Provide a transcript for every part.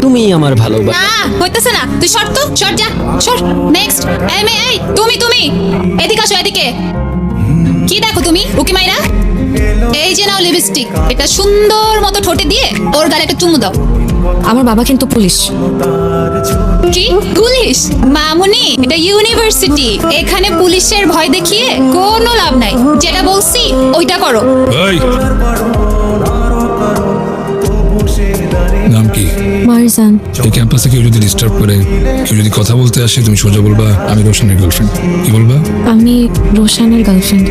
তুমি আমার ভালোবাসা। না হইতেছে না, তুই সর তো, সর যা, সর। নেক্সট। এই তুমি এদিকে আসো, এদিকে। কি দেখো তুমি উকি মাইরা? এই যে নাও লিপস্টিক, এটা সুন্দর মতো ঠোঁটে দিয়ে ওর গালে একটা চুমু দাও। আমার বাবা কিন্তু পুলিশ। কি পুলিশ? মামুনি, এটা ইউনিভার্সিটি, এখানে পুলিশের ভয় দেখিয়ে কোনো লাভ নাই। যেটা বলছি ওইটা করো। এই নাম কি? মারজান। এই ক্যাম্পাসে কেউ যদি ডিস্টার্ব করে, কেউ যদি কথা বলতে আসে, তুমি সোজা বলবা আমি রোশনের গার্লফ্রেন্ড। কি বলবা? আমি রোশানের গার্লফ্রেন্ড।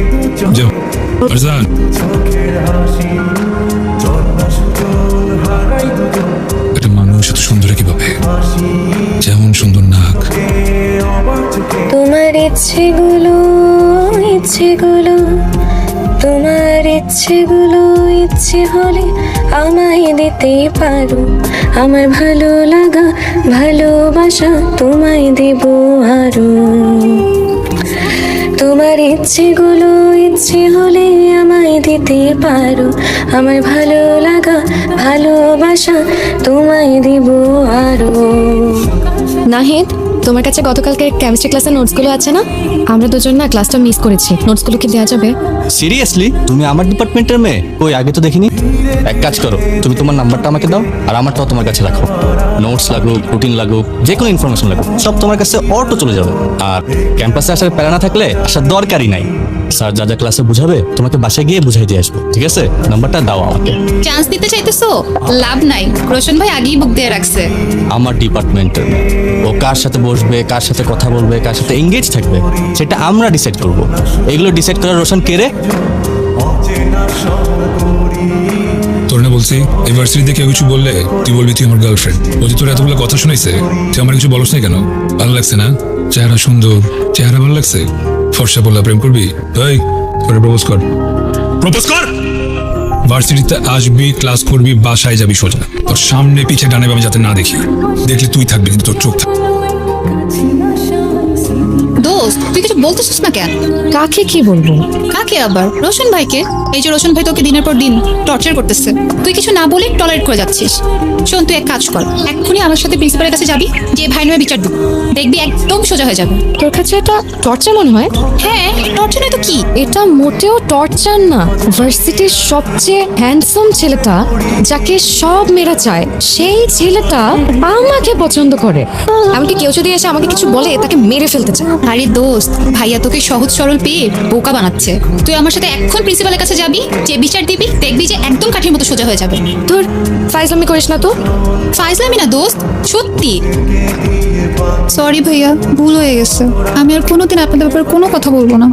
যাও। মারজান, একটা মানুষ এত সুন্দর কিভাবে? যেমন সুন্দর নাক। তোমার ইচ্ছেগুলো তোমার ইচ্ছেগুলো ইচ্ছে হলে আমায় দিতে পারো। আমার ভালো লাগা ভালোবাসা তোমায় দেব আরো। তোমার ইচ্ছেগুলো ইচ্ছে হলে আমায় দিতে পারো। আমার ভালো লাগা ভালোবাসা তোমায় দেব আরো। নাহিদ, তোমার কাছে গতকালকে কেমিস্ট্রি ক্লাসের নোটসগুলো আছে না? আমরা দুজন না ক্লাসটা মিস করেছি, নোটসগুলো কি দেওয়া যাবে? সিরিয়াসলি? তুমি আমার ডিপার্টমেন্টের মেয়ে? কই, আগে তো দেখিনি। এক কাজ করো, তুমি তোমার নাম্বারটা আমাকে দাও আর আমারটাও তোমার কাছে রাখো। নোটস লাগুক, রুটিন লাগুক, যে কোনো ইনফরমেশন লাগুক, সব তোমার কাছে অটো চলে যাবে। আর ক্যাম্পাসে আসার প্যারা না থাকলে আসার দরকারই নাই। স্যার যা যা ক্লাসে বুঝাবে তোমাকে বাসায় গিয়ে বুঝাই দিয়ে আসবো, ঠিক আছে? নাম্বারটা দাও আমাকে। চান্স দিতে চাইতেছো? লাভ নাই, রোশন ভাই আগেই বুক দিয়ে রাখছে। আমার ডিপার্টমেন্টের মেয়ে, ও কার সাথে বসবে, কার সাথে কথা বলবে, কার সাথে এঙ্গেজ থাকবে, সেটা আমরা ডিসাইড করব। এগুলো ডিসাইড করার রোশন কে রে? তোর না বলছি ইউনিভার্সিটিতে কেউ কিছু বললে তুই বলবি তুই আমার গার্লফ্রেন্ড। বলছি তোর এতগুলো কথা শুনাইছে, তুই আমার কিছু বলস না কেন? ভালো লাগছে না? চেহারা সুন্দর, চেহারা ভালো লাগছে। ফর্সা বললা প্রেম করবি? এই তোরে প্রপোজ কর, প্রপোজ কর। ভার্সিটিতে আসবি, ক্লাস করবি, বাসায় যাবি সোজা। তোর সামনে পিছে ডানে বামে যাতে না দেখি। দেখলে তুই থাকবি কিন্তু তোর চোখ থাকবে। দোস্ত, তুই কিছু বলতেছিস না কেন? কাকে কি বলবো? কাকে আবার? রোশন ভাইকে। এই যে রোশন ভাই তোকে দিনের পর দিন টর্চার করতেছে, তুই কিছু না বলে টলারেট করে যাচ্ছিস। শোন, তুই এক কাজ কর, এক্ষুনি আমার সাথে প্রিন্সিপালের কাছে যাবি, যে ভাই নামে বিচার দিবি, দেখবি একদম সোজা হয়ে যাবে। তোর কাছে এটা টর্চার মনে হয়? হ্যাঁ, টর্চার নয় তো কি? এটা মোটেও টর্চার না। ভার্সিটির সবচেয়ে হ্যান্ডসাম ছেলেটা, যাকে সব মেয়েরা চায়, সেই ছেলেটা আমাকে পছন্দ করে। এমনকি কেউ যদি এসে আমাকে কিছু বলে, তাকে মেরে ফেলতে চায়। আরে দোস্ত, ভাইয়া তোকে সহজ সরল পেয়ে বোকা বানাচ্ছে। তুই আমার সাথে এখন প্রিন্সিপালের কাছে যাবি, যে বিচার দিবি, দেখবি যে একদম কাঠির মতো সোজা হয়ে যাবে। তোর ফাইজলামি করিস না তো। ফাইজলামি না দোস্ত, সত্যি। সরি ভাইয়া, ভুল হয়ে গেছে। আমি আর কোনোদিন আপনাদের ব্যাপারে কোনো কথা বলবো না।